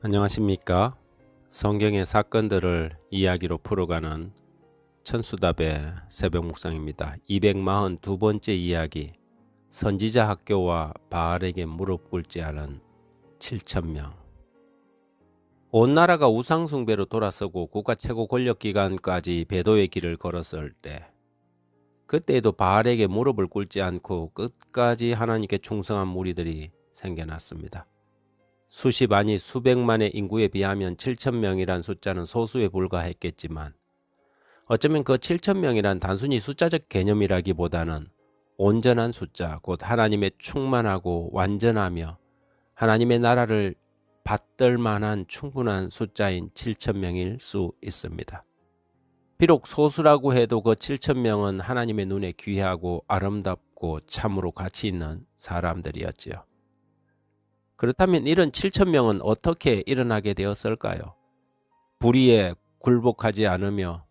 안녕하십니까? 성경의 사건들을 이야기로 풀어가는 천수답의 새벽 묵상입니다. 242번째 이야기, 선지자 학교와 바알에게 무릎 꿇지 않은 7,000명. 온 나라가 우상숭배로 돌아서고 국가 최고 권력기관까지 배도의 길을 걸었을 때, 그때에도 바알에게 무릎을 꿇지 않고 끝까지 하나님께 충성한 무리들이 생겨났습니다. 수십 아니 수백만의 인구에 비하면 7,000명이란 숫자는 소수에 불과했겠지만 어쩌면 그 7,000명이란 단순히 숫자적 개념이라기보다는 온전한 숫자, 곧 하나님의 충만하고 완전하며 하나님의 나라를 받들 만한 충분한 숫자인 7,000명일 수 있습니다. 비록 소수라고 해도 그 7,000명은 하나님의 눈에 귀하고 아름답고 참으로 가치 있는 사람들이었지요. 그렇다면 이런 7,000명은 어떻게 일어나게 되었을까요? 불의에 굴복하지 않으며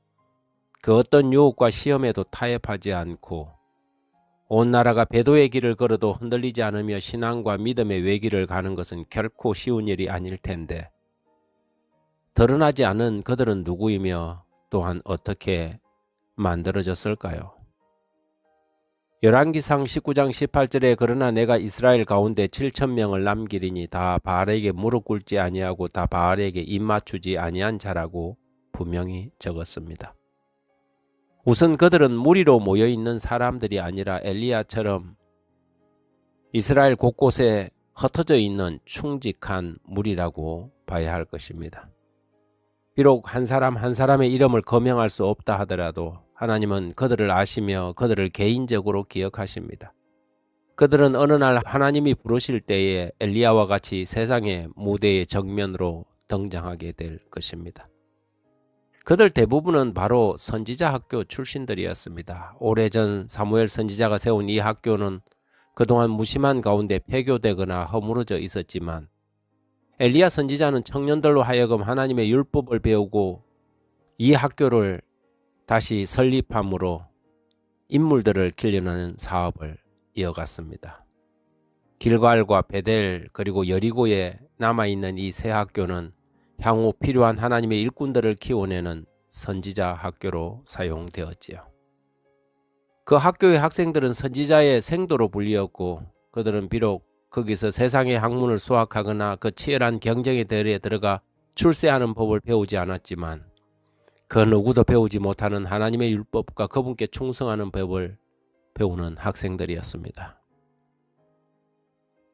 그 어떤 유혹과 시험에도 타협하지 않고 온 나라가 배도의 길을 걸어도 흔들리지 않으며 신앙과 믿음의 외길을 가는 것은 결코 쉬운 일이 아닐 텐데, 드러나지 않은 그들은 누구이며 또한 어떻게 만들어졌을까요? 열왕기상 19장 18절에 그러나 내가 이스라엘 가운데 7,000명을 남기리니 다 바알에게 무릎 꿇지 아니하고 다 바알에게 입 맞추지 아니한 자라고 분명히 적었습니다. 우선 그들은 무리로 모여있는 사람들이 아니라 엘리야처럼 이스라엘 곳곳에 흩어져 있는 충직한 무리라고 봐야 할 것입니다. 비록 한 사람 한 사람의 이름을 거명할 수 없다 하더라도 하나님은 그들을 아시며 그들을 개인적으로 기억하십니다. 그들은 어느 날 하나님이 부르실 때에 엘리야와 같이 세상의 무대의 정면으로 등장하게 될 것입니다. 그들 대부분은 바로 선지자 학교 출신들이었습니다. 오래전 사무엘 선지자가 세운 이 학교는 그동안 무심한 가운데 폐교되거나 허물어져 있었지만 엘리야 선지자는 청년들로 하여금 하나님의 율법을 배우고 이 학교를 다시 설립함으로 인물들을 길러내는 사업을 이어갔습니다. 길갈과 베델 그리고 여리고에 남아있는 이 세 학교는 향후 필요한 하나님의 일꾼들을 키워내는 선지자 학교로 사용되었지요. 그 학교의 학생들은 선지자의 생도로 불리었고 그들은 비록 거기서 세상의 학문을 수학하거나 그 치열한 경쟁의 대열에 들어가 출세하는 법을 배우지 않았지만 그 누구도 배우지 못하는 하나님의 율법과 그분께 충성하는 법을 배우는 학생들이었습니다.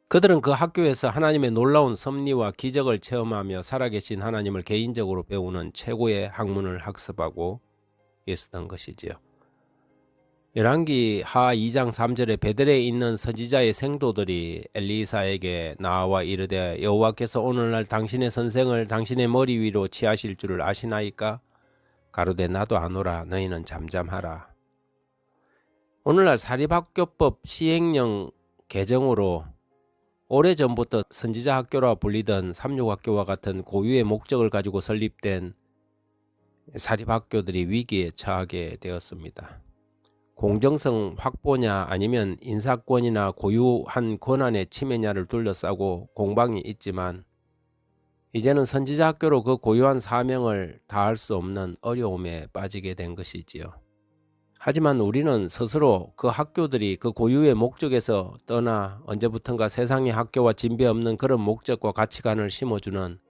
그들은 그 학교에서 하나님의 놀라운 섭리와 기적을 체험하며 살아계신 하나님을 개인적으로 배우는 최고의 학문을 학습하고 있었던 것이지요. 열왕기 하 2장 3절에 베델에 있는 선지자의 생도들이 엘리사에게 나와 이르되 여호와께서 오늘날 당신의 선생을 당신의 머리 위로 취하실 줄을 아시나이까? 가로되 나도 아노라. 너희는 잠잠하라. 오늘날 사립학교법 시행령 개정으로 오래전부터 선지자 학교라 불리던 삼육학교와 같은 고유의 목적을 가지고 설립된 사립학교들이 위기에 처하게 되었습니다. 공정성 확보냐 아니면 인사권이나 고유한 권한의 침해냐를 둘러싸고 공방이 있지만 이제는 선지자 학교로 그 고유한 사명을 다할 수 없는 어려움에 빠지게 된 것이지요. 하지만 우리는 스스로 그 학교들이 그 고유의 목적에서 떠나 언제부턴가 세상의 학교와 진배 없는 그런 목적과 가치관을 심어주는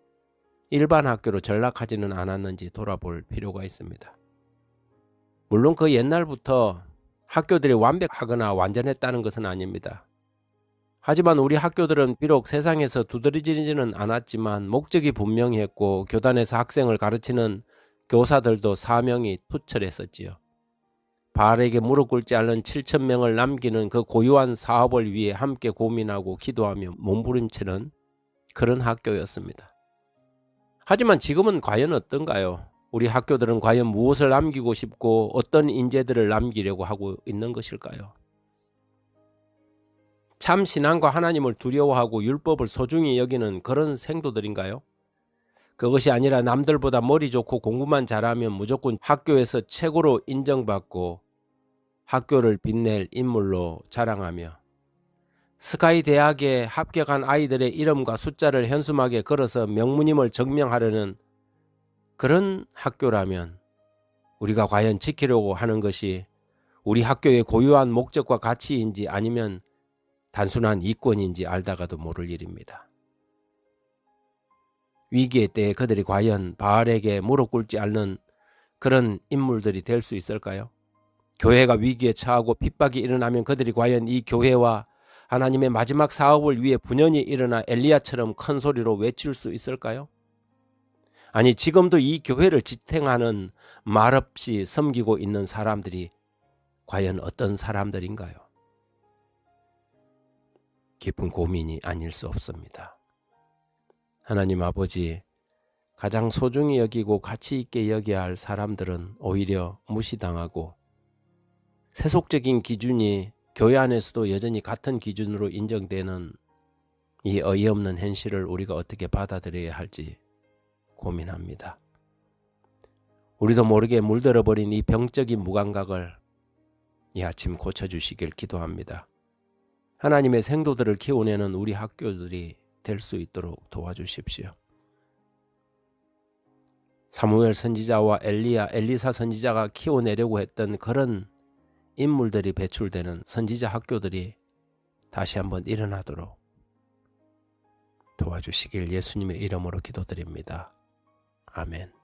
일반 학교로 전락하지는 않았는지 돌아볼 필요가 있습니다. 물론 그 옛날부터 학교들이 완벽하거나 완전했다는 것은 아닙니다. 하지만 우리 학교들은 비록 세상에서 두드러지지는 않았지만 목적이 분명했고 교단에서 학생을 가르치는 교사들도 사명이 투철했었지요. 바알에게 무릎 꿇지 않는 7,000명을 남기는 그 고유한 사업을 위해 함께 고민하고 기도하며 몸부림치는 그런 학교였습니다. 하지만 지금은 과연 어떤가요? 우리 학교들은 과연 무엇을 남기고 싶고 어떤 인재들을 남기려고 하고 있는 것일까요? 참 신앙과 하나님을 두려워하고 율법을 소중히 여기는 그런 생도들인가요? 그것이 아니라 남들보다 머리 좋고 공부만 잘하면 무조건 학교에서 최고로 인정받고 학교를 빛낼 인물로 자랑하며 스카이 대학에 합격한 아이들의 이름과 숫자를 현수막에 걸어서 명문임을 증명하려는 그런 학교라면 우리가 과연 지키려고 하는 것이 우리 학교의 고유한 목적과 가치인지 아니면 단순한 이권인지 알다가도 모를 일입니다. 위기의 때에 그들이 과연 바알에게 무릎 꿇지 않는 그런 인물들이 될 수 있을까요? 교회가 위기에 처하고 핍박이 일어나면 그들이 과연 이 교회와 하나님의 마지막 사업을 위해 분연히 일어나 엘리야처럼 큰 소리로 외칠 수 있을까요? 아니, 지금도 이 교회를 지탱하는 말없이 섬기고 있는 사람들이 과연 어떤 사람들인가요? 깊은 고민이 아닐 수 없습니다. 하나님 아버지, 가장 소중히 여기고 가치 있게 여겨야 할 사람들은 오히려 무시당하고 세속적인 기준이 교회 안에서도 여전히 같은 기준으로 인정되는 이 어이없는 현실을 우리가 어떻게 받아들여야 할지 고민합니다. 우리도 모르게 물들어버린 이 병적인 무감각을 이 아침 고쳐주시길 기도합니다. 하나님의 생도들을 키워내는 우리 학교들이 될 수 있도록 도와주십시오. 사무엘 선지자와 엘리야, 엘리사 선지자가 키워내려고 했던 그런 인물들이 배출되는 선지자 학교들이 다시 한번 일어나도록 도와주시길 예수님의 이름으로 기도드립니다. 아멘.